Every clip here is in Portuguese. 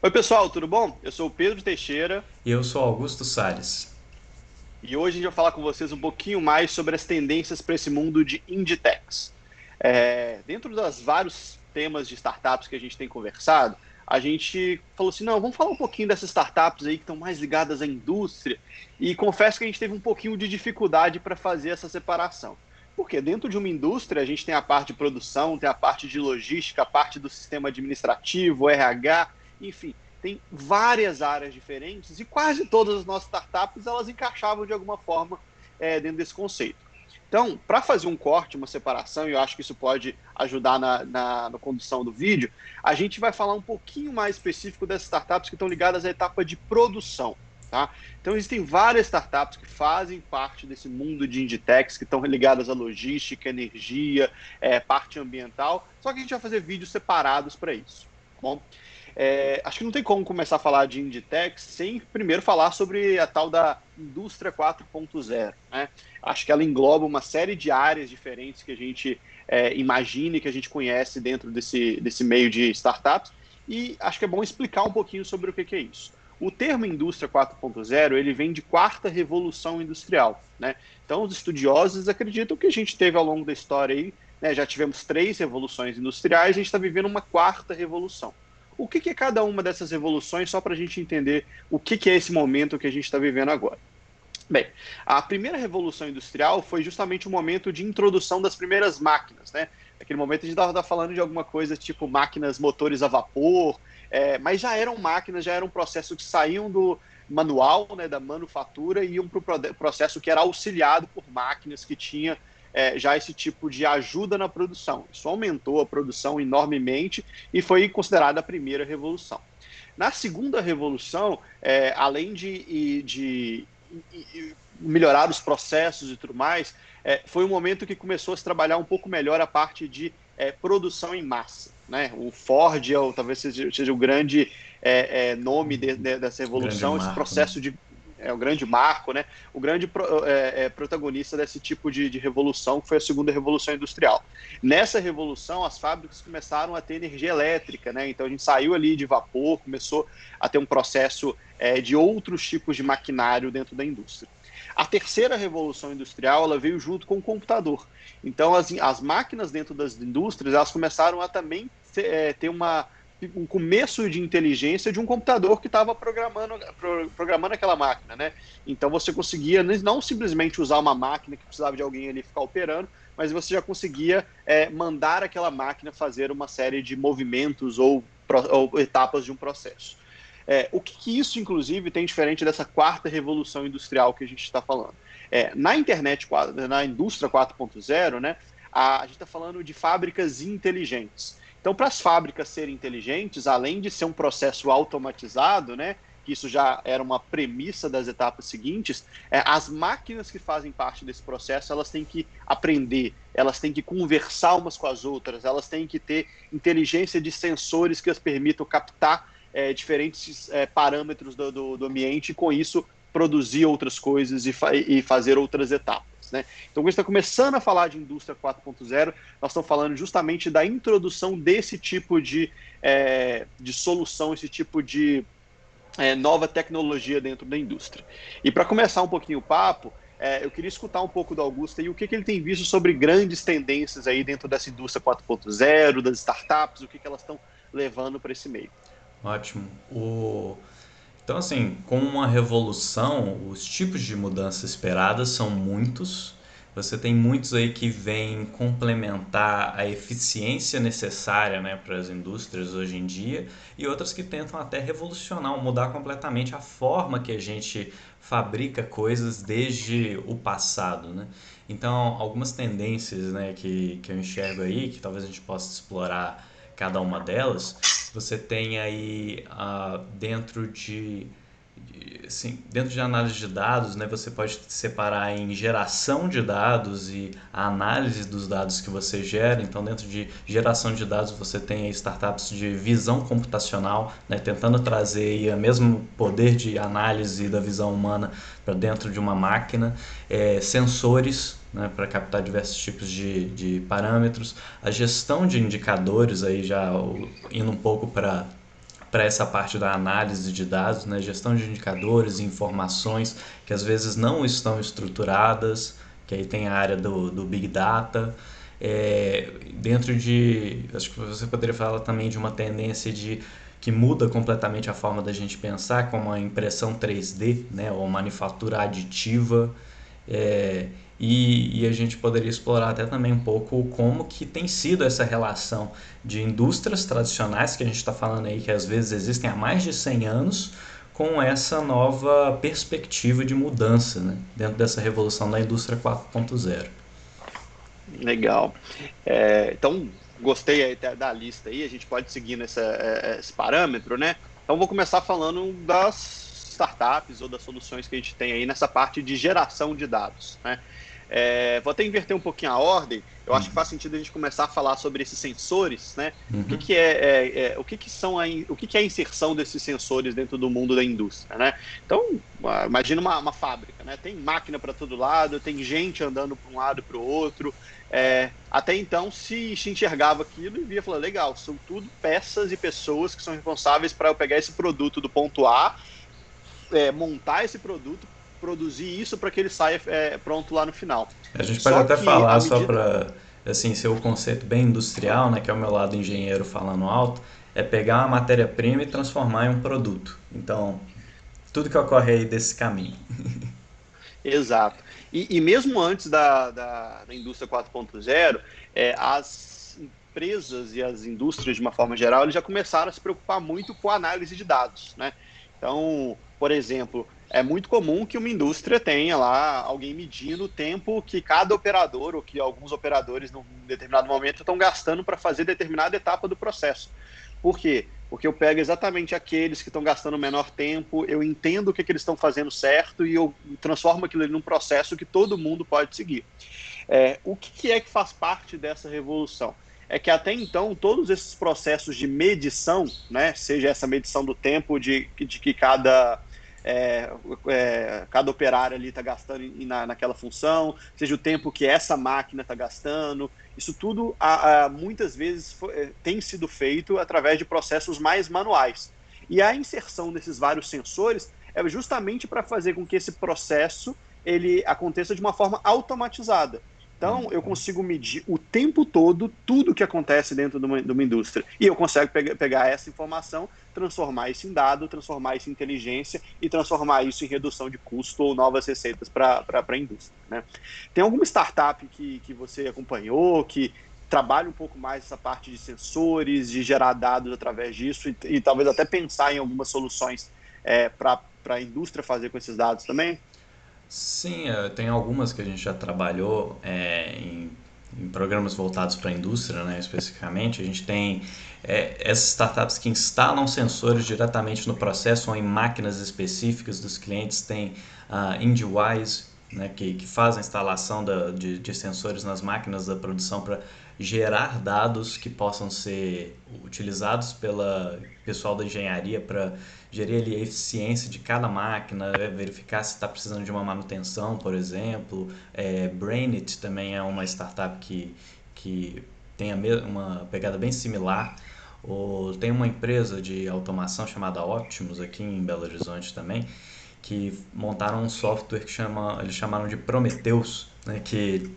Oi, pessoal, tudo bom? Eu sou o Pedro Teixeira E eu sou Augusto Salles. e hoje a gente vai falar com vocês um pouquinho mais sobre as tendências para esse mundo de Inditex. Dentro dos vários temas de startups que a gente tem conversado, a gente falou assim, não, vamos falar um pouquinho dessas startups aí que estão mais ligadas à indústria e confesso que a gente teve um pouquinho de dificuldade para fazer essa separação. Porque dentro de uma indústria a gente tem a parte de produção, tem a parte de logística, a parte do sistema administrativo, RH, enfim, tem várias áreas diferentes e quase todas as nossas startups elas encaixavam de alguma forma dentro desse conceito. Então, para fazer um corte, uma separação, e eu acho que isso pode ajudar na condução do vídeo, a gente vai falar um pouquinho mais específico dessas startups que estão ligadas à etapa de produção. Tá? Então, existem várias startups que fazem parte desse mundo de Inditex, que estão ligadas à logística, energia, parte ambiental, só que a gente vai fazer vídeos separados para isso. Tá bom? Acho que não tem como começar a falar de Inditex sem primeiro falar sobre a tal da indústria 4.0, né? Acho que ela engloba uma série de áreas diferentes que a gente imagina e que a gente conhece dentro desse meio de startups, e acho que é bom explicar um pouquinho sobre o que é isso. O termo indústria 4.0 ele vem de quarta revolução industrial, né? Então, os estudiosos acreditam que a gente teve ao longo da história aí, né, já tivemos três revoluções industriais, a gente está vivendo uma quarta revolução. O que é cada uma dessas revoluções, só para a gente entender o que é esse momento que a gente está vivendo agora? Bem, a primeira revolução industrial foi justamente o momento de introdução das primeiras máquinas, né? Naquele momento a gente estava falando de alguma coisa tipo máquinas motores a vapor, mas já eram máquinas, já era um processo que saíam do manual, né, da manufatura e iam para o processo que era auxiliado por máquinas que tinha já esse tipo de ajuda na produção. Isso aumentou a produção enormemente e foi considerada a primeira revolução. Na segunda revolução, além de melhorar os processos e tudo mais, foi um momento que começou a se trabalhar um pouco melhor a parte de produção em massa. Né? O Ford talvez seja o grande nome dessa Grande revolução, esse marco, né? processo de o grande marco, né? O grande protagonista desse tipo de revolução, que foi a segunda revolução industrial. Nessa revolução, as fábricas começaram a ter energia elétrica, né? Então a gente saiu ali de vapor, começou a ter um processo de outros tipos de maquinário dentro da indústria. A terceira revolução industrial ela veio junto com o computador. Então as máquinas dentro das indústrias elas começaram a também ter um começo de inteligência de um computador que estava programando aquela máquina, né? Então você conseguia não simplesmente usar uma máquina que precisava de alguém ali ficar operando, mas você já conseguia mandar aquela máquina fazer uma série de movimentos ou etapas de um processo. O que isso, inclusive, tem diferente dessa quarta revolução industrial que a gente está falando? Na internet, na indústria 4.0, né, a gente está falando de fábricas inteligentes. Então, para as fábricas serem inteligentes, além de ser um processo automatizado, né, que isso já era uma premissa das etapas seguintes, as máquinas que fazem parte desse processo, elas têm que aprender, elas têm que conversar umas com as outras, elas têm que ter inteligência de sensores que as permitam captar diferentes parâmetros do ambiente e, com isso, produzir outras coisas e fazer outras etapas. Né? Então, quando a gente está começando a falar de indústria 4.0, nós estamos falando justamente da introdução desse tipo de solução, esse tipo de nova tecnologia dentro da indústria. E para começar um pouquinho o papo, eu queria escutar um pouco do Augusto e o que ele tem visto sobre grandes tendências aí dentro dessa indústria 4.0, das startups, o que elas estão levando para esse meio. Ótimo. Então, assim, com uma revolução, os tipos de mudança esperadas são muitos. Você tem muitos aí que vêm complementar a eficiência necessária, né, para as indústrias hoje em dia, e outras que tentam até revolucionar, mudar completamente a forma que a gente fabrica coisas desde o passado, né? Então, algumas tendências, né, que eu enxergo aí, que talvez a gente possa explorar cada uma delas, você tem aí dentro de análise de dados, né, você pode separar em geração de dados e a análise dos dados que você gera. Então, dentro de geração de dados, você tem startups de visão computacional, né, tentando trazer o mesmo poder de análise da visão humana para dentro de uma máquina, sensores, né, para captar diversos tipos de parâmetros, a gestão de indicadores, aí já indo um pouco para para essa parte da análise de dados, né? Gestão de indicadores e informações que às vezes não estão estruturadas, que aí tem a área do Big Data. Dentro de, acho que você poderia falar também de uma tendência que muda completamente a forma da gente pensar, como a impressão 3D, né, ou manufatura aditiva, e a gente poderia explorar até também um pouco como que tem sido essa relação de indústrias tradicionais, que a gente está falando aí que às vezes existem há mais de 100 anos, com essa nova perspectiva de mudança, né, dentro dessa revolução da indústria 4.0. Legal. Então, gostei aí da lista aí, a gente pode seguir esse parâmetro, né? Então, vou começar falando das startups ou das soluções que a gente tem aí nessa parte de geração de dados, né? Vou até inverter um pouquinho a ordem. Eu acho que faz sentido a gente começar a falar sobre esses sensores, né? O que que é a inserção desses sensores dentro do mundo da indústria, né? Então, imagina uma fábrica, né? Tem máquina para todo lado, tem gente andando para um lado e para o outro. Até então se enxergava aquilo e via falar, legal, são tudo peças e pessoas que são responsáveis para eu pegar esse produto do ponto A, montar esse produto, produzir isso para que ele saia pronto lá no final. A gente pode Só até que falar à só medida. para assim, ser o conceito bem industrial, né, que é o meu lado engenheiro falando alto, é pegar uma matéria-prima e transformar em um produto. Então, tudo que ocorre aí desse caminho. Exato. E mesmo antes da indústria 4.0, as empresas e as indústrias, de uma forma geral, eles já começaram a se preocupar muito com a análise de dados, né? Então, por exemplo, é muito comum que uma indústria tenha lá alguém medindo o tempo que cada operador ou que alguns operadores, num determinado momento, estão gastando para fazer determinada etapa do processo. Por quê? Porque eu pego exatamente aqueles que estão gastando o menor tempo, eu entendo o que eles estão fazendo certo e eu transformo aquilo ali num processo que todo mundo pode seguir. O que é que faz parte dessa revolução? É que até então todos esses processos de medição, né, seja essa medição do tempo de que cada operário ali está gastando naquela função, seja o tempo que essa máquina está gastando, isso tudo muitas vezes tem sido feito através de processos mais manuais. E a inserção desses vários sensores é justamente para fazer com que esse processo ele aconteça de uma forma automatizada. Então, eu consigo medir o tempo todo tudo que acontece dentro de uma indústria. E eu consigo pegar essa informação, transformar isso em dado, transformar isso em inteligência e transformar isso em redução de custo ou novas receitas para a indústria, né? Tem alguma startup que você acompanhou, que trabalha um pouco mais essa parte de sensores, de gerar dados através disso e talvez até pensar em algumas soluções para a indústria fazer com esses dados também? Sim, tem algumas que a gente já trabalhou em programas voltados para a indústria, né, especificamente. A gente tem essas startups que instalam sensores diretamente no processo ou em máquinas específicas dos clientes. Tem a IndieWise, né, que faz a instalação de sensores nas máquinas da produção para gerar dados que possam ser utilizados pela pessoal da engenharia para gerir ali a eficiência de cada máquina, verificar se está precisando de uma manutenção, por exemplo. Brainit também é uma startup que tem uma pegada bem similar. Tem uma empresa de automação chamada Optimus aqui em Belo Horizonte também, que montaram um software que eles chamaram de Prometheus, né, que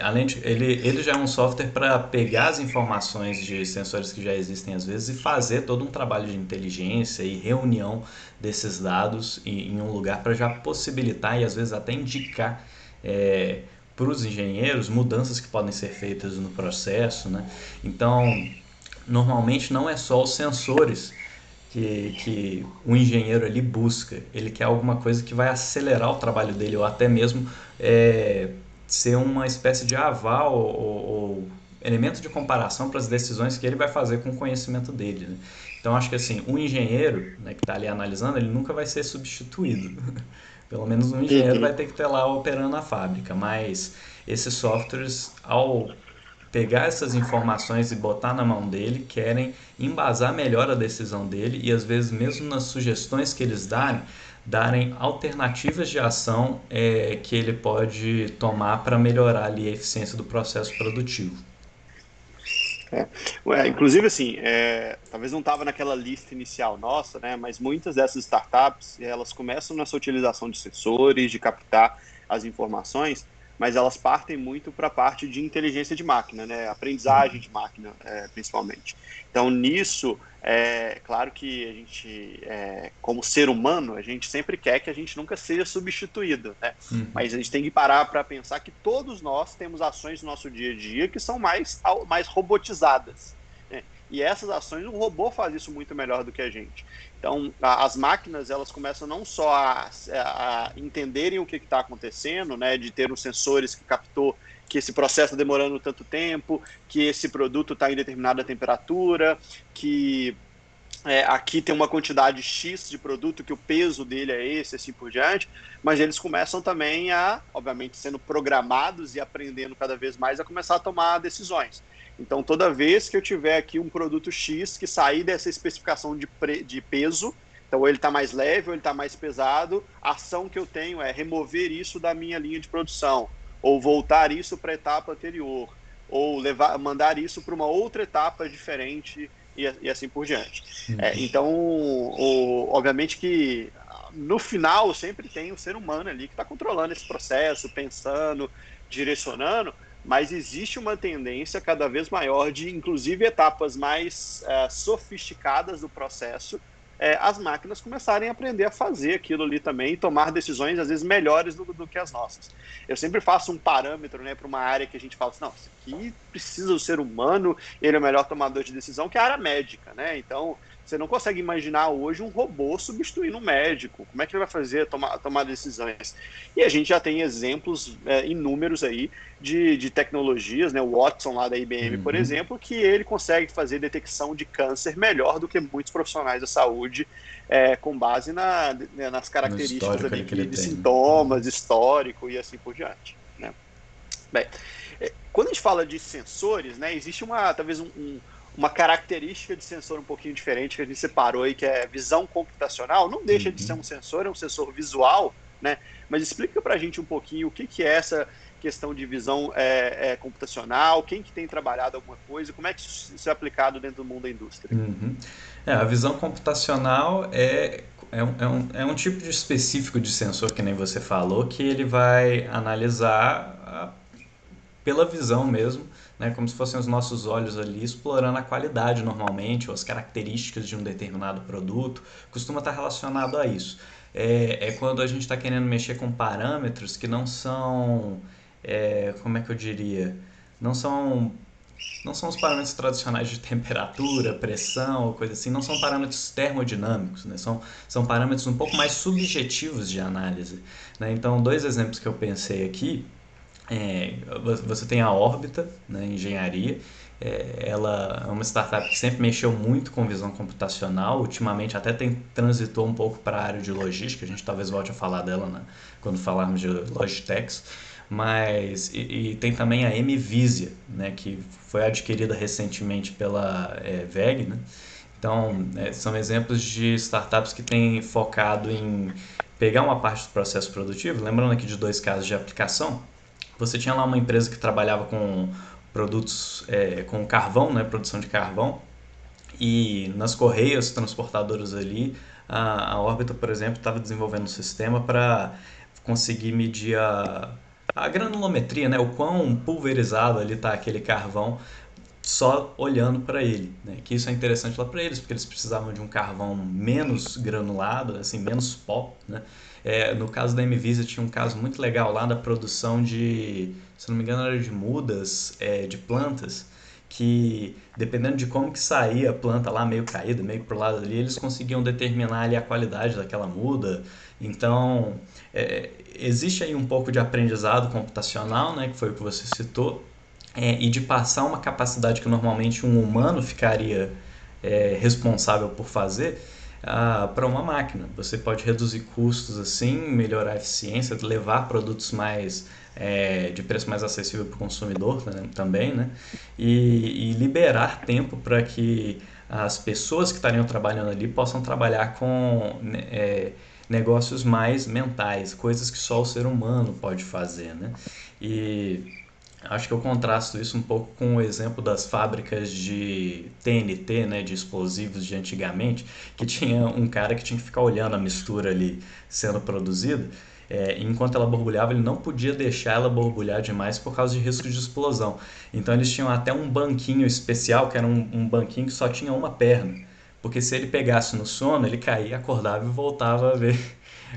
além de ele já é um software para pegar as informações de sensores que já existem às vezes e fazer todo um trabalho de inteligência e reunião desses dados em um lugar para já possibilitar e às vezes até indicar para os engenheiros mudanças que podem ser feitas no processo, né? Então, normalmente não é só os sensores que o engenheiro ali busca. Ele quer alguma coisa que vai acelerar o trabalho dele ou até mesmo ser uma espécie de aval ou elemento de comparação para as decisões que ele vai fazer com o conhecimento dele, né? Então acho que assim, o engenheiro, né, que está ali analisando, ele nunca vai ser substituído. Pelo menos um engenheiro vai Uhum. ter que estar lá operando a fábrica, mas esses softwares, ao pegar essas informações e botar na mão dele, querem embasar melhor a decisão dele e às vezes mesmo nas sugestões que eles darem alternativas de ação que ele pode tomar para melhorar ali a eficiência do processo produtivo. É. Inclusive, assim, talvez não estava naquela lista inicial nossa, né? Mas muitas dessas startups, elas começam nessa utilização de sensores, de captar as informações, mas elas partem muito para a parte de inteligência de máquina, né? Aprendizagem de máquina, principalmente. Então, nisso, claro que a gente, como ser humano, a gente sempre quer que a gente nunca seja substituído, né? Uhum. Mas a gente tem que parar para pensar que todos nós temos ações no nosso dia a dia que são mais robotizadas, né? E essas ações, o robô faz isso muito melhor do que a gente. Então, as máquinas, elas começam não só a entenderem o que está acontecendo, né, de ter os sensores que captou que esse processo está demorando tanto tempo, que esse produto está em determinada temperatura, que aqui tem uma quantidade X de produto, que o peso dele é esse, assim por diante, mas eles começam também a, obviamente, sendo programados e aprendendo cada vez mais, a começar a tomar decisões. Então, toda vez que eu tiver aqui um produto X que sair dessa especificação de peso, então ou ele está mais leve ou ele está mais pesado, a ação que eu tenho é remover isso da minha linha de produção, ou voltar isso para a etapa anterior, ou mandar isso para uma outra etapa diferente e assim por diante. Uhum. Então, obviamente que no final sempre tem o ser humano ali que está controlando esse processo, pensando, direcionando, mas existe uma tendência cada vez maior de, inclusive, etapas mais sofisticadas do processo, as máquinas começarem a aprender a fazer aquilo ali também e tomar decisões, às vezes, melhores do que as nossas. Eu sempre faço um parâmetro, né, para uma área que a gente fala assim, não, isso aqui precisa do ser humano, ele é o melhor tomador de decisão, que é a área médica, né? Então, você não consegue imaginar hoje um robô substituindo um médico. Como é que ele vai fazer tomar decisões? E a gente já tem exemplos inúmeros aí de tecnologias, né? O Watson lá da IBM, por Uhum. exemplo, que ele consegue fazer detecção de câncer melhor do que muitos profissionais da saúde, com base nas No características histórico ali ali que ele de tem, né? sintomas, histórico e assim por diante, né? Bem, quando a gente fala de sensores, né, existe talvez uma característica de sensor um pouquinho diferente que a gente separou aí, que é visão computacional. Não deixa de ser Uhum. um sensor, é um sensor visual, né? Mas explica para a gente um pouquinho o que é essa questão de visão computacional, quem que tem trabalhado alguma coisa, como é que isso é aplicado dentro do mundo da indústria. Uhum. A visão computacional é um tipo de específico de sensor, que nem você falou, que ele vai analisar pela visão mesmo, né, como se fossem os nossos olhos ali, explorando a qualidade normalmente, ou as características de um determinado produto, costuma estar relacionado a isso. É quando a gente está querendo mexer com parâmetros que não são, como é que eu diria, não são não são os parâmetros tradicionais de temperatura, pressão ou coisa assim, não são parâmetros termodinâmicos, né? São parâmetros um pouco mais subjetivos de análise, né? Então, dois exemplos que eu pensei aqui, você tem a Órbita, né, engenharia. Ela é uma startup que sempre mexeu muito com visão computacional, ultimamente até transitou um pouco para a área de logística, a gente talvez volte a falar dela, né, quando falarmos de Logitechs. Mas e tem também a MVisia, né, que foi adquirida recentemente pela VEG, né? Então, são exemplos de startups que têm focado em pegar uma parte do processo produtivo, lembrando aqui de dois casos de aplicação. Você tinha lá uma empresa que trabalhava com produtos com carvão, né, produção de carvão, e nas correias transportadoras ali, a órbita, por exemplo, estava desenvolvendo um sistema para conseguir medir a granulometria, né, o quão pulverizado ali está aquele carvão só olhando para ele, né? Que isso é interessante lá para eles, porque eles precisavam de um carvão menos granulado, assim, menos pó, né? No caso da MVisa tinha um caso muito legal lá da produção de, se não me engano, era de mudas, de plantas, que dependendo de como que saía a planta lá, meio caída, meio pro lado ali, eles conseguiam determinar ali a qualidade daquela muda. Então, existe aí um pouco de aprendizado computacional, né, que foi o que você citou, e de passar uma capacidade que normalmente um humano ficaria responsável por fazer para uma máquina. Você pode reduzir custos assim, melhorar a eficiência, levar produtos mais de preço mais acessível para o consumidor, né, também, né? E liberar tempo para que as pessoas que estariam trabalhando ali possam trabalhar com negócios mais mentais, coisas que só o ser humano pode fazer, né? E Acho que eu contrasto isso um pouco com o exemplo das fábricas de TNT, né, de explosivos de antigamente, que tinha um cara que tinha que ficar olhando a mistura ali sendo produzida. Enquanto ela borbulhava, ele não podia deixar ela borbulhar demais por causa de risco de explosão. Então eles tinham até um banquinho especial, que era um banquinho que só tinha uma perna. Porque se ele pegasse no sono, ele caía, acordava e voltava a ver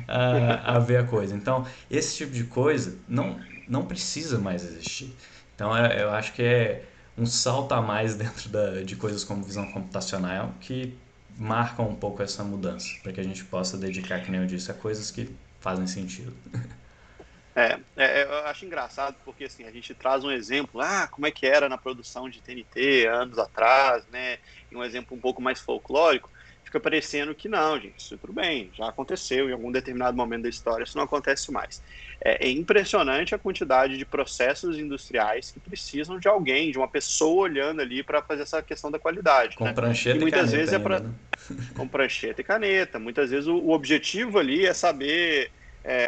a ver a coisa. Então, esse tipo de coisa não precisa mais existir. Então, eu acho que é um salto a mais dentro de coisas como visão computacional que marcam um pouco essa mudança, para que a gente possa dedicar, que nem eu disse, a coisas que fazem sentido. Eu acho engraçado porque assim, a gente traz um exemplo, como é que era na produção de TNT anos atrás, né? E um exemplo um pouco mais folclórico, fica parecendo que não, gente, isso tudo bem, já aconteceu em algum determinado momento da história, isso não acontece mais. É impressionante a quantidade de processos industriais que precisam de alguém, de uma pessoa olhando ali para fazer essa questão da qualidade, Com né? E prancheta e muitas caneta vezes é ainda, para né? com prancheta e caneta. Muitas vezes o objetivo ali é saber,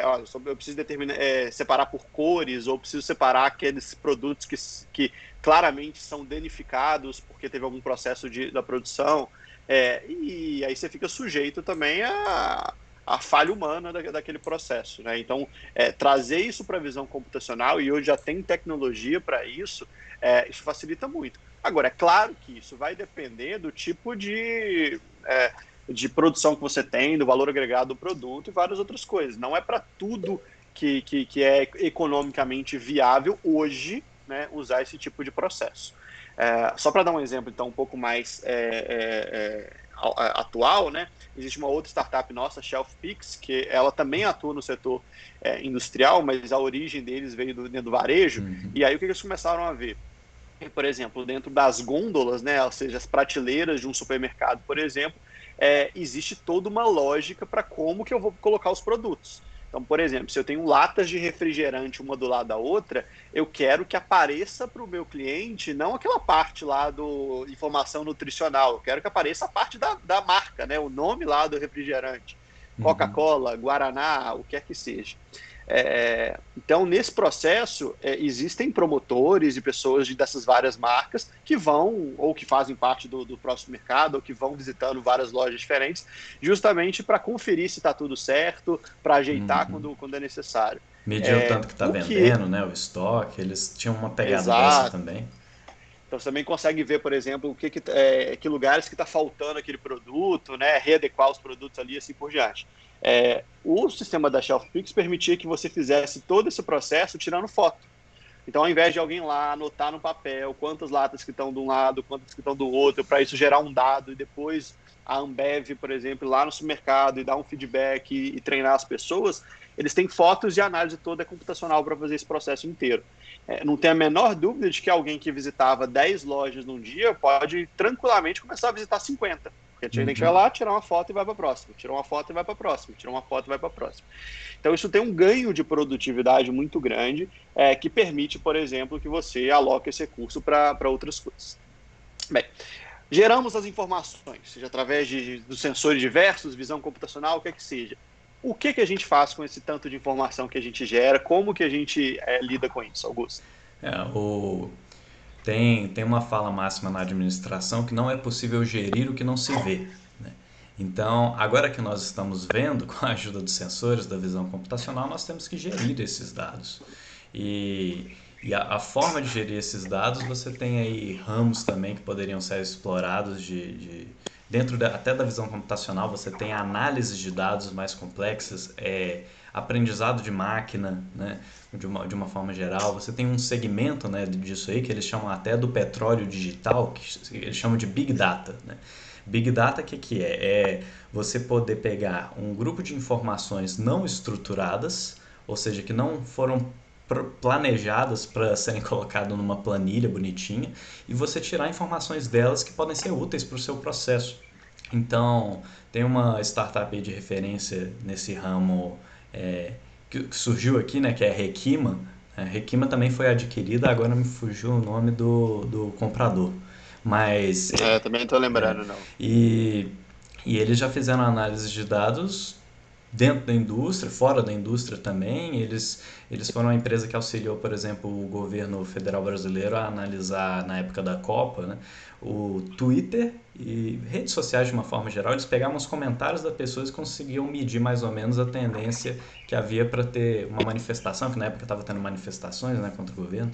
olha, eu preciso determinar, separar por cores, ou preciso separar aqueles produtos que claramente são danificados porque teve algum processo da produção. E aí você fica sujeito também a falha humana daquele processo, né? Então, trazer isso para a visão computacional, e hoje já tem tecnologia para isso, isso facilita muito. Agora, é claro que isso vai depender do tipo de produção que você tem, do valor agregado do produto e várias outras coisas. Não é para tudo que é economicamente viável hoje, né, usar esse tipo de processo. Só para dar um exemplo, então, um pouco mais atual, né? Existe uma outra startup nossa, ShelfPix, que ela também atua no setor industrial, mas a origem deles veio do varejo. Uhum. E aí o que eles começaram a ver? Por exemplo, dentro das gôndolas, né, ou seja, as prateleiras de um supermercado, por exemplo, existe toda uma lógica para como que eu vou colocar os produtos. Então, por exemplo, se eu tenho latas de refrigerante uma do lado da outra, eu quero que apareça para o meu cliente não aquela parte lá do informação nutricional, eu quero que apareça a parte da marca, né, o nome lá do refrigerante. Uhum. Coca-Cola, Guaraná, o que quer que seja. Então, nesse processo, existem promotores e pessoas dessas várias marcas que vão, ou que fazem parte do próximo mercado, ou que vão visitando várias lojas diferentes, justamente para conferir se está tudo certo, para ajeitar Uhum. quando é necessário. Medir o tanto que está O que. vendendo, né? O estoque, eles tinham uma pegada dessa Exato. também. Então, você também consegue ver, por exemplo, que lugares que está faltando aquele produto, né? Readequar os produtos ali, assim por diante. O sistema da ShelfPix permitia que você fizesse todo esse processo tirando foto. Então, ao invés de alguém lá anotar no papel quantas latas que estão de um lado, quantas que estão do outro, para isso gerar um dado e depois a Ambev, por exemplo, lá no supermercado e dar um feedback e treinar as pessoas, eles têm fotos e análise toda computacional para fazer esse processo inteiro. Não tem a menor dúvida de que alguém que visitava 10 lojas num dia pode tranquilamente começar a visitar 50. Porque tem que chegar Uhum. lá, tirar uma foto e vai para a próxima, tirar uma foto e vai para a próxima, tirar uma foto e vai para a próxima. Então, isso tem um ganho de produtividade muito grande, que permite, por exemplo, que você aloque esse recurso para outras coisas. Bem, geramos as informações, seja através dos sensores diversos, visão computacional, o que é que seja. O que a gente faz com esse tanto de informação que a gente gera? Como que a gente lida com isso, Augusto? É, o... tem uma fala máxima na administração que não é possível gerir o que não se vê, né? Então, agora que nós estamos vendo, com a ajuda dos sensores, da visão computacional, nós temos que gerir esses dados. E a forma de gerir esses dados, você tem aí ramos também que poderiam ser explorados dentro até da visão computacional, você tem análise de dados mais complexas, aprendizado de máquina, né, de uma forma geral. Você tem um segmento, né, disso aí que eles chamam até do petróleo digital, que eles chamam de Big Data, né? Big Data, o que é? É você poder pegar um grupo de informações não estruturadas, ou seja, que não foram planejadas para serem colocadas numa planilha bonitinha, e você tirar informações delas que podem ser úteis para o seu processo. Então, tem uma startup de referência nesse ramo, que surgiu aqui, né, que é a Requima. A Requima também foi adquirida, agora me fugiu o nome do comprador. Mas Também não estou é, lembrando, não. e, e eles já fizeram análise de dados dentro da indústria, fora da indústria também. Eles foram uma empresa que auxiliou, por exemplo, o governo federal brasileiro a analisar, na época da Copa, né, o Twitter e redes sociais de uma forma geral. Eles pegavam os comentários das pessoas e conseguiam medir mais ou menos a tendência que havia para ter uma manifestação, que na época estava tendo manifestações, né, contra o governo,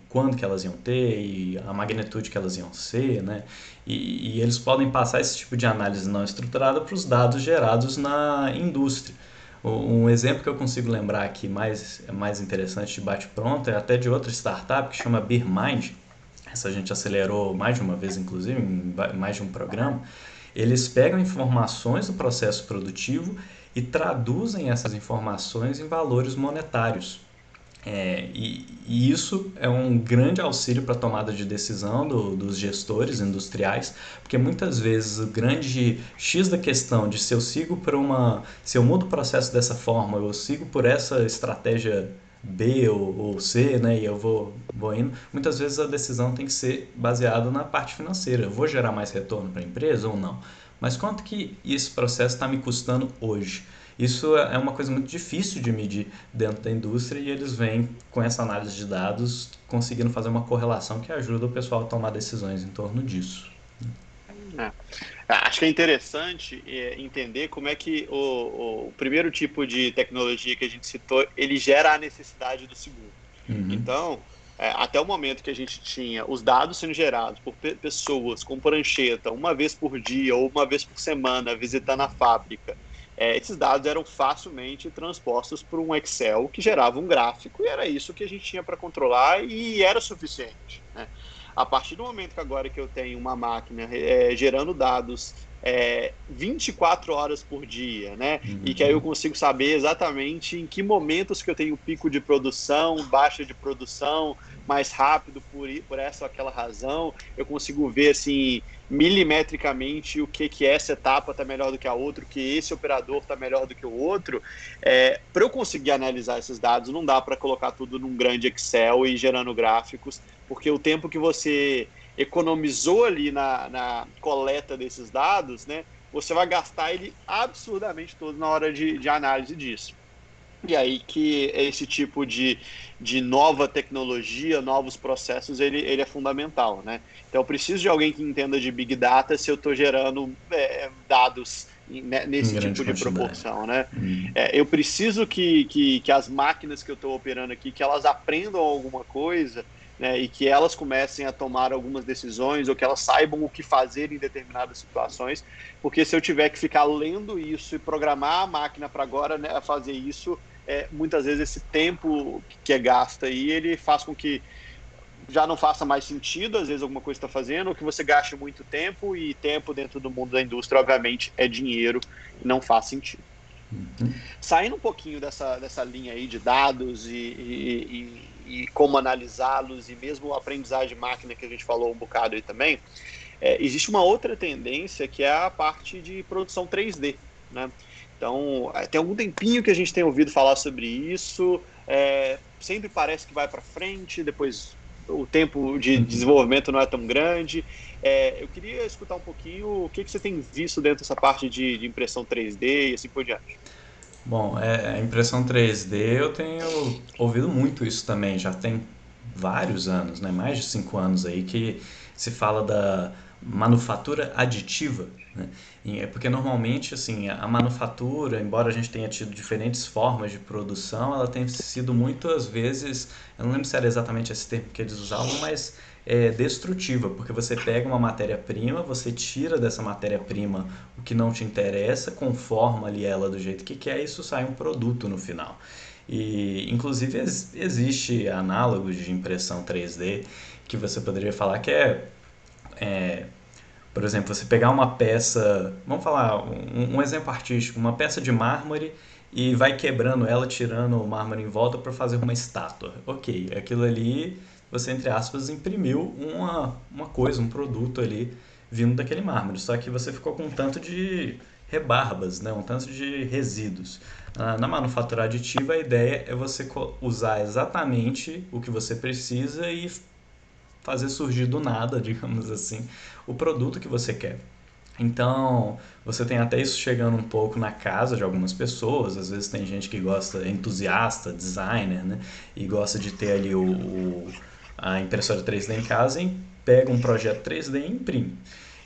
quando que elas iam ter e a magnitude que elas iam ser, né? E eles podem passar esse tipo de análise não estruturada para os dados gerados na indústria. Um exemplo que eu consigo lembrar aqui mais interessante de bate-pronto é até de outra startup que chama BeerMind. Essa a gente acelerou mais de uma vez, inclusive, em mais de um programa. Eles pegam informações do processo produtivo e traduzem essas informações em valores monetários. E isso é um grande auxílio para a tomada de decisão dos gestores industriais, porque muitas vezes o grande X da questão de se eu mudo o processo dessa forma, eu sigo por essa estratégia B ou C, né, e eu vou indo, muitas vezes a decisão tem que ser baseada na parte financeira. Eu vou gerar mais retorno para a empresa ou não? Mas quanto que esse processo está me custando hoje? Isso é uma coisa muito difícil de medir dentro da indústria e eles vêm com essa análise de dados conseguindo fazer uma correlação que ajuda o pessoal a tomar decisões em torno disso. É. Acho que é interessante entender como é que o primeiro tipo de tecnologia que a gente citou, ele gera a necessidade do segundo. Então, até o momento que a gente tinha os dados sendo gerados por pessoas com prancheta uma vez por dia ou uma vez por semana visitando a fábrica, esses dados eram facilmente transpostos por um Excel que gerava um gráfico e era isso que a gente tinha para controlar e era suficiente, né? A partir do momento que agora que eu tenho uma máquina gerando dados 24 horas por dia, né? E que aí eu consigo saber exatamente em que momentos que eu tenho pico de produção, baixa de produção, mais rápido por essa ou aquela razão, eu consigo ver assim milimetricamente o que essa etapa está melhor do que a outra, que esse operador está melhor do que o outro. Para eu conseguir analisar esses dados, não dá para colocar tudo num grande Excel e gerando gráficos, porque o tempo que você economizou ali na coleta desses dados, né, você vai gastar ele absurdamente todo na hora de análise disso. E aí que esse tipo de nova tecnologia, novos processos, ele é fundamental, né? Então, eu preciso de alguém que entenda de Big Data se eu estou gerando dados nesse tipo de proporção, né? Eu preciso que as máquinas que eu estou operando aqui, que elas aprendam alguma coisa, né, e que elas comecem a tomar algumas decisões ou que elas saibam o que fazer em determinadas situações, porque se eu tiver que ficar lendo isso e programar a máquina para agora, né, fazer isso, muitas vezes esse tempo que é gasto aí, ele faz com que já não faça mais sentido, às vezes alguma coisa está fazendo, ou que você gaste muito tempo, e tempo dentro do mundo da indústria, obviamente, é dinheiro e não faz sentido. Saindo um pouquinho dessa linha aí de dados e como analisá-los, e mesmo a aprendizagem de máquina que a gente falou um bocado aí também, existe uma outra tendência que é a parte de produção 3D, né? Então, tem algum tempinho que a gente tem ouvido falar sobre isso, sempre parece que vai para frente, depois o tempo de desenvolvimento não é tão grande. Eu queria escutar um pouquinho o que você tem visto dentro dessa parte de impressão 3D e assim por diante. Bom, a impressão 3D eu tenho ouvido muito isso também, já tem vários anos, né? Mais de 5 anos aí que se fala da manufatura aditiva, né? É porque normalmente assim, a manufatura, embora a gente tenha tido diferentes formas de produção, ela tem sido muitas vezes, eu não lembro se era exatamente esse termo que eles usavam, mas destrutiva, porque você pega uma matéria-prima, você tira dessa matéria-prima o que não te interessa, conforma ali ela do jeito que quer e isso sai um produto no final. E inclusive existe análogos de impressão 3D que você poderia falar que por exemplo, você pegar uma peça, vamos falar um exemplo artístico, uma peça de mármore e vai quebrando ela, tirando o mármore em volta para fazer uma estátua. Ok, aquilo ali você, entre aspas, imprimiu uma coisa, um produto ali vindo daquele mármore, só que você ficou com um tanto de rebarbas, né? Um tanto de resíduos. Na manufatura aditiva, a ideia é você usar exatamente o que você precisa e fazer surgir do nada, digamos assim, o produto que você quer. Então, você tem até isso chegando um pouco na casa de algumas pessoas. Às vezes tem gente que gosta, é entusiasta, designer, né? E gosta de ter ali a impressora 3D em casa e pega um projeto 3D e imprime.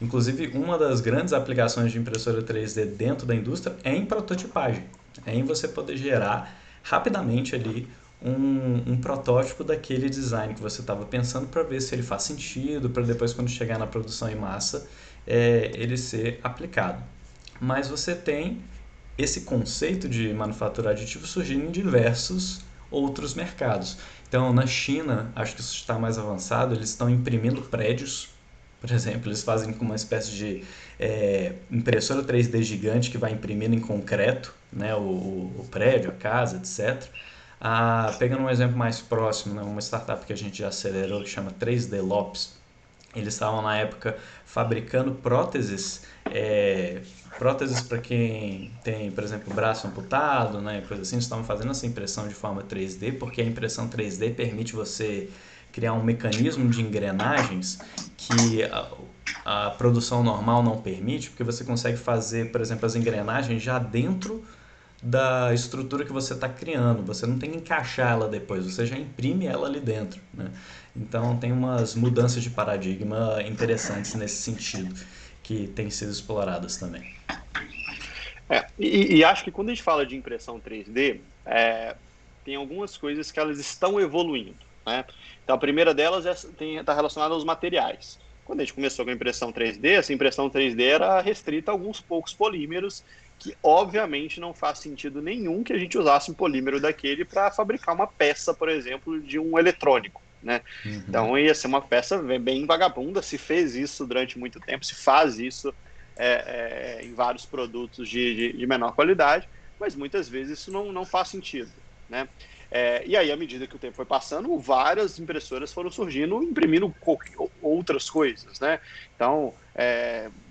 Inclusive, uma das grandes aplicações de impressora 3D dentro da indústria é em prototipagem. É em você poder gerar rapidamente ali um protótipo daquele design que você estava pensando para ver se ele faz sentido, para depois, quando chegar na produção em massa, ele ser aplicado. Mas você tem esse conceito de manufatura aditiva surgindo em diversos outros mercados. Então, na China, acho que isso está mais avançado, eles estão imprimindo prédios. Por exemplo, eles fazem com uma espécie de impressora 3D gigante que vai imprimindo em concreto, né, o prédio, a casa, etc. Pegando um exemplo mais próximo, né, uma startup que a gente já acelerou que chama 3D Lopes. Eles estavam na época fabricando próteses, próteses para quem tem, por exemplo, braço amputado, né, coisa assim. Eles estavam fazendo essa impressão de forma 3D, porque a impressão 3D permite você criar um mecanismo de engrenagens que a produção normal não permite, porque você consegue fazer, por exemplo, as engrenagens já dentro da estrutura que você está criando. Você não tem que encaixar ela depois, você já imprime ela ali dentro, né? Então tem umas mudanças de paradigma interessantes nesse sentido que têm sido exploradas também. E acho que quando a gente fala de impressão 3D, tem algumas coisas que elas estão evoluindo, né? Então, a primeira delas está relacionada aos materiais. Quando a gente começou com a impressão 3D, essa impressão 3D era restrita a alguns poucos polímeros, que obviamente não faz sentido nenhum que a gente usasse um polímero daquele para fabricar uma peça, por exemplo, de um eletrônico, né? Uhum. Então ia ser uma peça bem vagabunda. Se fez isso durante muito tempo, se faz isso em vários produtos de menor qualidade, mas muitas vezes isso não faz sentido, né? E aí, à medida que o tempo foi passando, várias impressoras foram surgindo, imprimindo outras coisas, né? Então,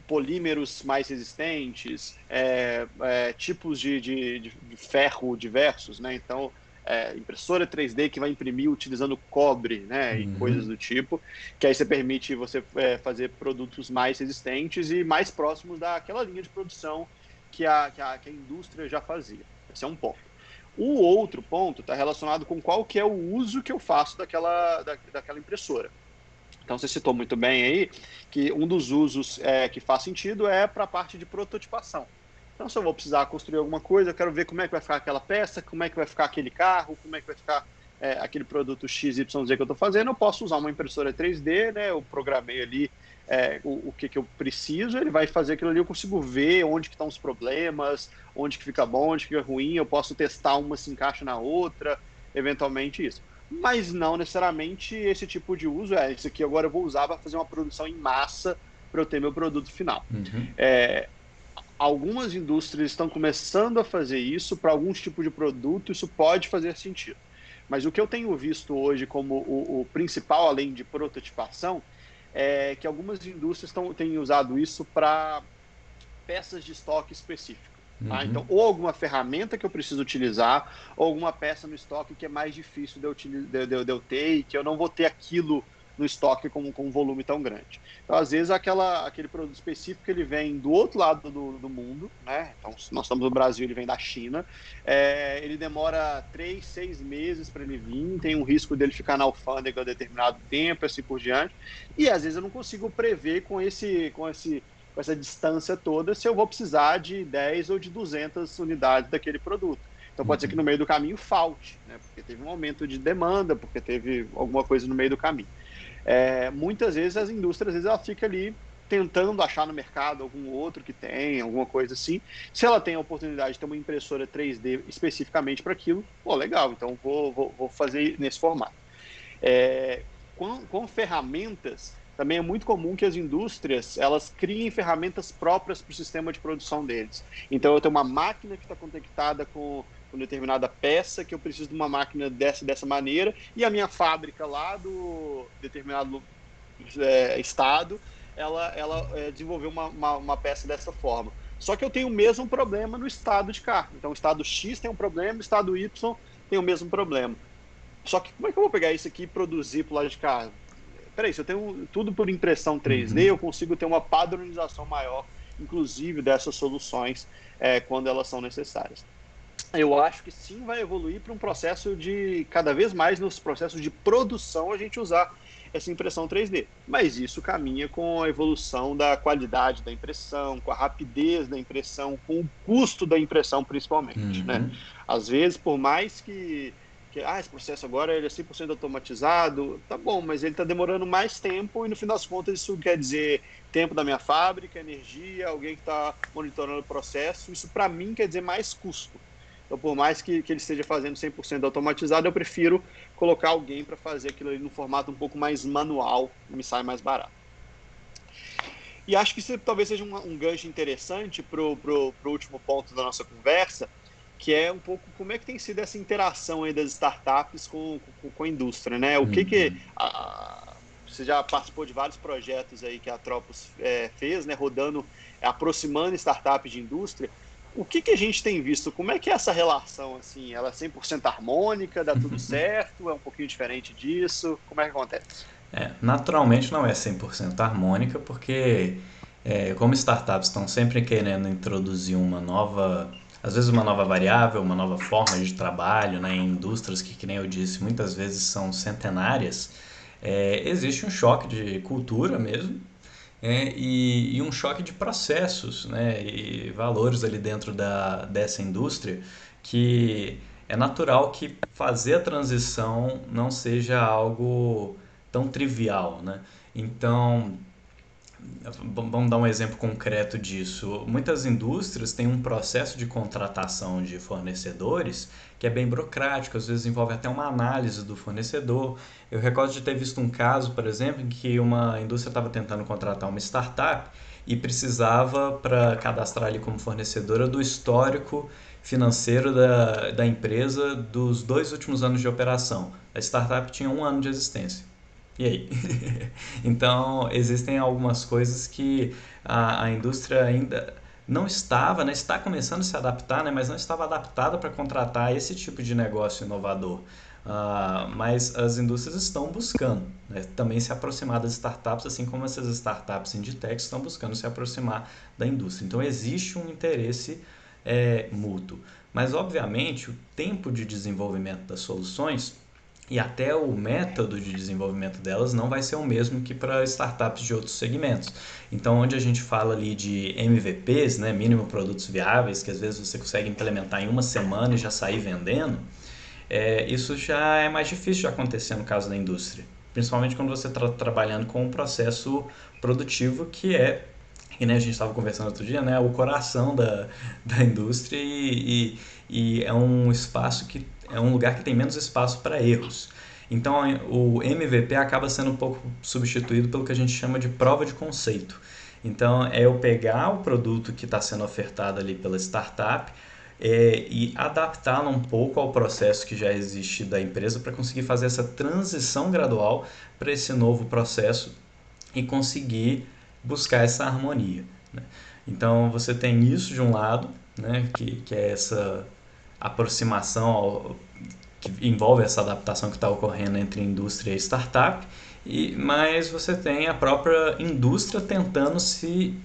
polímeros mais resistentes, tipos de ferro diversos, né? Então, impressora 3D que vai imprimir utilizando cobre, né? E coisas Uhum. do tipo, que aí você permite você fazer produtos mais resistentes e mais próximos daquela linha de produção que a indústria já fazia. Esse é um ponto. O outro ponto está relacionado com qual que é o uso que eu faço daquela impressora. Então, você citou muito bem aí que um dos usos que faz sentido é para a parte de prototipação. Então, se eu vou precisar construir alguma coisa, eu quero ver como é que vai ficar aquela peça, como é que vai ficar aquele carro, como é que vai ficar aquele produto XYZ que eu estou fazendo. Eu posso usar uma impressora 3D, né? Eu programei ali o que eu preciso, ele vai fazer aquilo ali, eu consigo ver onde que estão os problemas, onde que fica bom, onde que fica ruim, eu posso testar uma se encaixa na outra, eventualmente isso. Mas não necessariamente esse tipo de uso isso aqui agora eu vou usar para fazer uma produção em massa para eu ter meu produto final. Uhum. É, Algumas indústrias estão começando a fazer isso para alguns tipos de produto, isso pode fazer sentido. Mas o que eu tenho visto hoje como o principal, além de prototipação, é que algumas indústrias têm usado isso para peças de estoque específico. Tá? Uhum. Então, ou alguma ferramenta que eu preciso utilizar, ou alguma peça no estoque que é mais difícil de eu ter e que eu não vou ter aquilo no estoque com um volume tão grande. Então, às vezes, aquele produto específico ele vem do outro lado do mundo, né? Então, se nós estamos no Brasil, ele vem da China, ele demora 3, 6 meses para ele vir, tem um risco dele ficar na alfândega determinado tempo, assim por diante, e às vezes eu não consigo prever com essa distância toda, se eu vou precisar de 10 ou de 200 unidades daquele produto. Então pode ser que no meio do caminho falte, né? Porque teve um aumento de demanda, porque teve alguma coisa no meio do caminho. Muitas vezes as indústrias, às vezes ela fica ali tentando achar no mercado algum outro que tem, alguma coisa assim. Se ela tem a oportunidade de ter uma impressora 3D especificamente para aquilo, pô, legal, então vou fazer nesse formato. Com ferramentas, também é muito comum que as indústrias elas criem ferramentas próprias para o sistema de produção deles. Então, eu tenho uma máquina que está conectada com determinada peça, que eu preciso de uma máquina dessa maneira, e a minha fábrica lá do determinado estado, ela desenvolveu uma peça dessa forma. Só que eu tenho o mesmo problema no estado de cá. Então, o estado X tem um problema, o estado Y tem o mesmo problema. Só que como é que eu vou pegar isso aqui e produzir para o lado de cá? Peraí, se eu tenho tudo por impressão 3D, Uhum. eu consigo ter uma padronização maior inclusive, dessas soluções quando elas são necessárias. Eu acho que sim vai evoluir para um processo de, cada vez mais nos processos de produção, a gente usar essa impressão 3D. Mas isso caminha com a evolução da qualidade da impressão, com a rapidez da impressão, com o custo da impressão principalmente, né? Uhum. Às vezes, por mais que esse processo agora ele é 100% automatizado, tá bom, mas ele está demorando mais tempo e no fim das contas isso quer dizer tempo da minha fábrica, energia, alguém que está monitorando o processo, isso para mim quer dizer mais custo. Então, por mais que ele esteja fazendo 100% automatizado, eu prefiro colocar alguém para fazer aquilo ali no formato um pouco mais manual, me sai mais barato. E acho que isso talvez seja um gancho interessante para o último ponto da nossa conversa, que é um pouco como é que tem sido essa interação aí das startups com a indústria, né? Uhum. Você já participou de vários projetos aí que a Tropos fez, né? Rodando, aproximando startups de indústria. O que a gente tem visto? Como é que é essa relação, assim? Ela é 100% harmônica, dá tudo certo? É um pouquinho diferente disso? Como é que acontece? Naturalmente não é 100% harmônica, porque como startups estão sempre querendo introduzir uma nova, às vezes uma nova variável, uma nova forma de trabalho, né, em indústrias que nem eu disse, muitas vezes são centenárias, existe um choque de cultura mesmo, e um choque de processos, né, e valores ali dentro dessa indústria, que é natural que fazer a transição não seja algo tão trivial, né? Então, vamos dar um exemplo concreto disso. Muitas indústrias têm um processo de contratação de fornecedores que é bem burocrático, às vezes envolve até uma análise do fornecedor. Eu recordo de ter visto um caso, por exemplo, em que uma indústria estava tentando contratar uma startup e precisava, para cadastrar ali como fornecedora, do histórico financeiro da empresa dos 2 últimos anos de operação. A startup tinha 1 ano de existência. E aí? Então, existem algumas coisas que a indústria ainda não estava, né, está começando a se adaptar, né, mas não estava adaptada para contratar esse tipo de negócio inovador. Mas as indústrias estão buscando, né, também se aproximar das startups, assim como essas startups indie-tech estão buscando se aproximar da indústria. Então, existe um interesse mútuo. Mas, obviamente, o tempo de desenvolvimento das soluções e até o método de desenvolvimento delas não vai ser o mesmo que para startups de outros segmentos. Então, onde a gente fala ali de MVPs, né, mínimo produtos viáveis, que às vezes você consegue implementar em uma semana e já sair vendendo, isso já é mais difícil de acontecer no caso da indústria. Principalmente quando você está trabalhando com um processo produtivo que nem a gente estava conversando outro dia, né, o coração da indústria e é um espaço que é um lugar que tem menos espaço para erros. Então o MVP acaba sendo um pouco substituído pelo que a gente chama de prova de conceito. Então é eu pegar o produto que está sendo ofertado ali pela startup e adaptá-lo um pouco ao processo que já existe da empresa para conseguir fazer essa transição gradual para esse novo processo e conseguir buscar essa harmonia, né? Então você tem isso de um lado, né, que é essa aproximação que envolve essa adaptação que está ocorrendo entre indústria e startup, mas você tem a própria indústria tentando se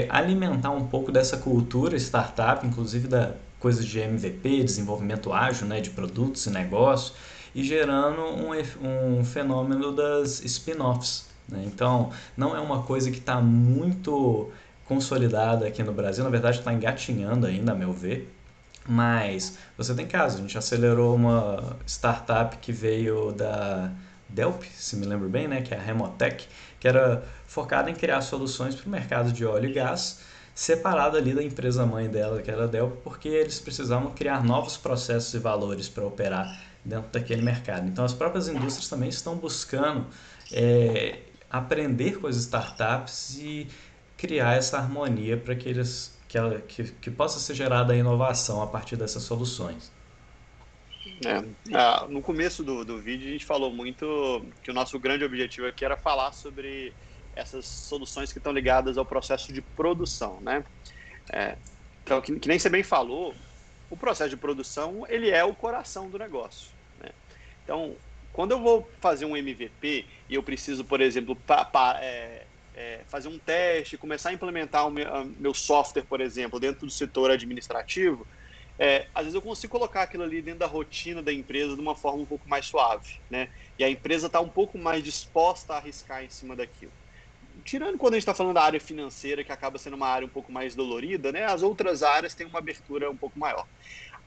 alimentar um pouco dessa cultura startup, inclusive da coisas de MVP, desenvolvimento ágil, né, de produtos e negócios, e gerando um fenômeno das spin-offs, né? Então, não é uma coisa que está muito consolidada aqui no Brasil, na verdade está engatinhando ainda, a meu ver, mas você tem casos, a gente acelerou uma startup que veio da Delp, se me lembro bem, né, que é a Remotec, que era focada em criar soluções para o mercado de óleo e gás, separada ali da empresa mãe dela, que era a Delp, porque eles precisavam criar novos processos e valores para operar dentro daquele mercado. Então as próprias indústrias também estão buscando aprender com as startups e criar essa harmonia para que possa ser gerada a inovação a partir dessas soluções. No começo do vídeo, a gente falou muito que o nosso grande objetivo aqui era falar sobre essas soluções que estão ligadas ao processo de produção, né? É, então, que nem você bem falou, o processo de produção, ele é o coração do negócio, né? Então, quando eu vou fazer um MVP e eu preciso, por exemplo, fazer um teste, começar a implementar o meu software, por exemplo, dentro do setor administrativo, às vezes eu consigo colocar aquilo ali dentro da rotina da empresa de uma forma um pouco mais suave, né? E a empresa está um pouco mais disposta a arriscar em cima daquilo. Tirando quando a gente está falando da área financeira, que acaba sendo uma área um pouco mais dolorida, né? As outras áreas têm uma abertura um pouco maior.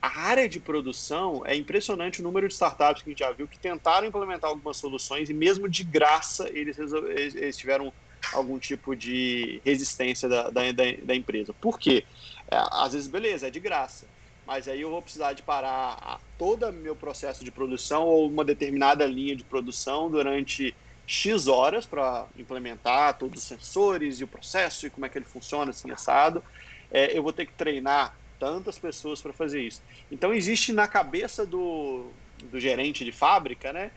A área de produção, é impressionante o número de startups que a gente já viu que tentaram implementar algumas soluções e mesmo de graça eles tiveram algum tipo de resistência da empresa. Por quê? Às vezes, beleza, é de graça, mas aí eu vou precisar de parar todo o meu processo de produção ou uma determinada linha de produção durante X horas para implementar todos os sensores e o processo e como é que ele funciona, assim, assado. Eu vou ter que treinar tantas pessoas para fazer isso. Então, existe na cabeça do gerente de fábrica, né,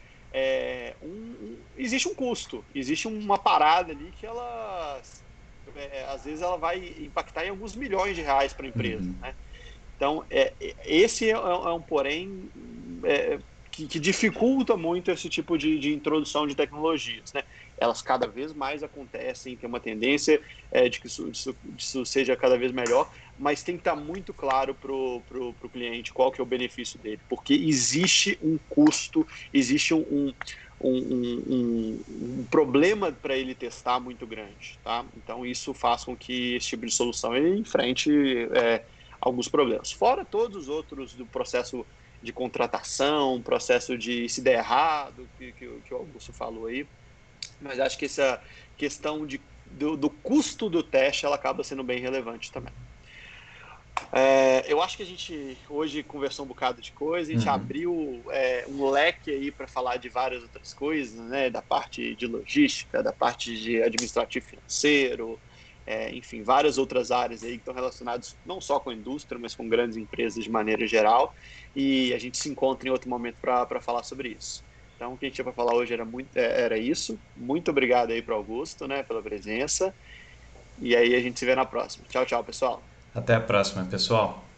existe um custo, existe uma parada ali que ela, às vezes, ela vai impactar em alguns milhões de reais para a empresa, Uhum. né? Então, esse é um porém que dificulta muito esse tipo de introdução de tecnologias, né? Elas cada vez mais acontecem, tem uma tendência de que isso seja cada vez melhor, mas tem que estar muito claro para o cliente qual que é o benefício dele, porque existe um custo, existe um problema para ele testar muito grande, tá? Então, isso faz com que esse tipo de solução ele enfrente alguns problemas. Fora todos os outros do processo de contratação, processo de se der errado, que o Augusto falou aí, mas acho que essa questão do custo do teste ela acaba sendo bem relevante também. Eu acho que a gente hoje conversou um bocado de coisa, a gente Uhum. abriu um leque aí para falar de várias outras coisas, né? Da parte de logística, da parte de administrativo financeiro, enfim, várias outras áreas aí que estão relacionadas não só com a indústria, mas com grandes empresas de maneira geral. E a gente se encontra em outro momento para falar sobre isso. Então, o que a gente tinha para falar hoje era isso. Muito obrigado aí para o Augusto, né, pela presença. E aí a gente se vê na próxima. Tchau, tchau, pessoal. Até a próxima, pessoal.